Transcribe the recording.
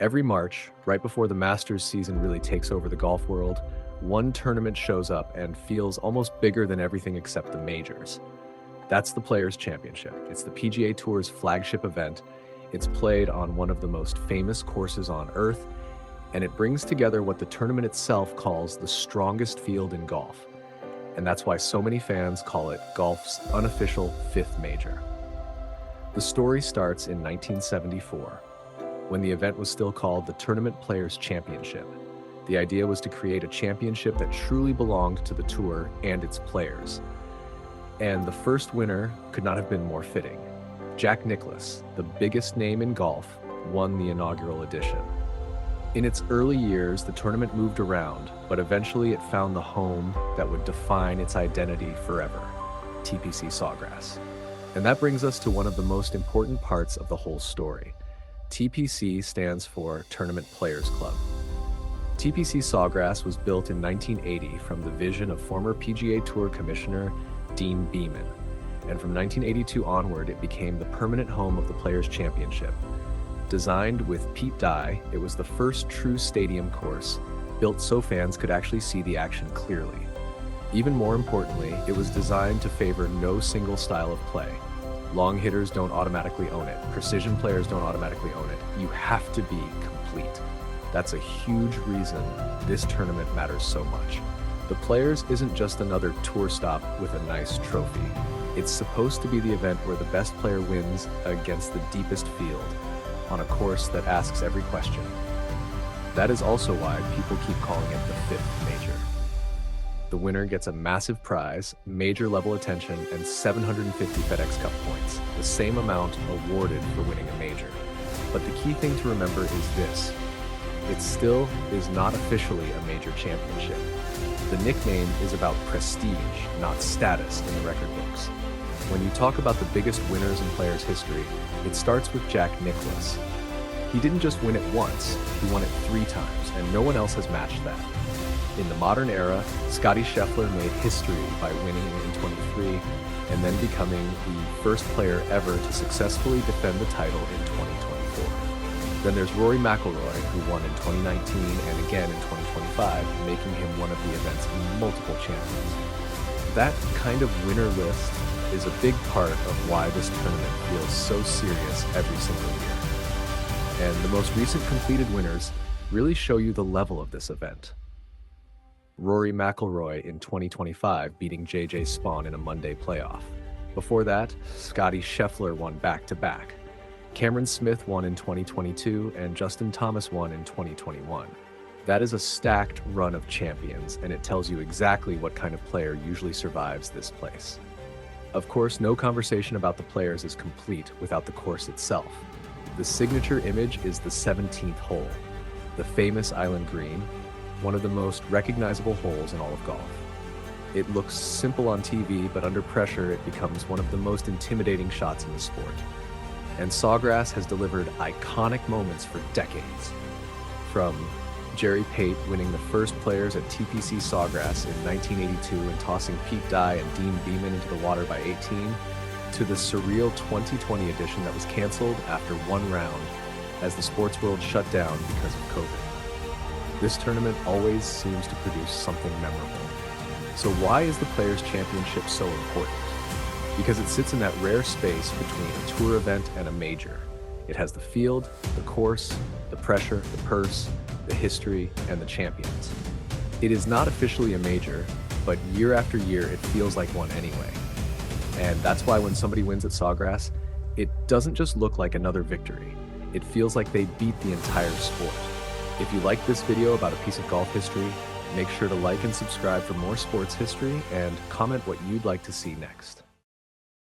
Every March, right before the Masters season really takes over the golf world, one tournament shows up and feels almost bigger than everything except the majors. That's the Players' Championship. It's the PGA Tour's flagship event. It's played on one of the most famous courses on earth, and it brings together what the tournament itself calls the strongest field in golf. And that's why so many fans call it golf's unofficial fifth major. The story starts in 1974, when the event was still called the Tournament Players' Championship. The idea was to create a championship that truly belonged to the tour and its players. And the first winner could not have been more fitting. Jack Nicklaus, the biggest name in golf, won the inaugural edition. In its early years, the tournament moved around, but eventually it found the home that would define its identity forever: TPC Sawgrass. And that brings us to one of the most important parts of the whole story. TPC stands for Tournament Players Club. TPC Sawgrass was built in 1980 from the vision of former PGA Tour Commissioner Dean Beeman, and from 1982 onward it became the permanent home of the Players' Championship. Designed with Pete Dye, it was the first true stadium course, built so fans could actually see the action clearly. Even more importantly, it was designed to favor no single style of play. Long hitters don't automatically own it. Precision players don't automatically own it. You have to be complete. That's a huge reason this tournament matters so much. The Players isn't just another tour stop with a nice trophy. It's supposed to be the event where the best player wins against the deepest field, on a course that asks every question. That is also why people keep calling it the fifth major. The winner gets a massive prize, major level attention, and 750 FedEx Cup points, the same amount awarded for winning a major. But the key thing to remember is this: it still is not officially a major championship. The nickname is about prestige, not status in the record books. When you talk about the biggest winners in Players' history, it starts with Jack Nicklaus. He didn't just win it once, he won it 3 times, and no one else has matched that. In the modern era, Scottie Scheffler made history by winning in 23 and then becoming the first player ever to successfully defend the title in 2024. Then there's Rory McIlroy, who won in 2019 and again in 2025, making him one of the event's multiple champions. That kind of winner list is a big part of why this tournament feels so serious every single year. And the most recent completed winners really show you the level of this event. Rory McIlroy in 2025 beating J.J. Spaun in a Monday playoff. Before that, Scottie Scheffler won back-to-back. Cameron Smith won in 2022 and Justin Thomas won in 2021. That is a stacked run of champions, and it tells you exactly what kind of player usually survives this place. Of course, no conversation about the Players is complete without the course itself. The signature image is the 17th hole, the famous Island Green, one of the most recognizable holes in all of golf. It looks simple on TV, but under pressure it becomes one of the most intimidating shots in the sport. And Sawgrass has delivered iconic moments for decades. From Jerry Pate winning the first Players at TPC Sawgrass in 1982 and tossing Pete Dye and Dean Beeman into the water by 18, to the surreal 2020 edition that was canceled after one round as the sports world shut down because of COVID. This tournament always seems to produce something memorable. So why is the Players' Championship so important? Because it sits in that rare space between a tour event and a major. It has the field, the course, the pressure, the purse, the history, and the champions. It is not officially a major, but year after year it feels like one anyway. And that's why when somebody wins at Sawgrass, it doesn't just look like another victory. It feels like they beat the entire sport. If you like this video about a piece of golf history, make sure to like and subscribe for more sports history and comment what you'd like to see next.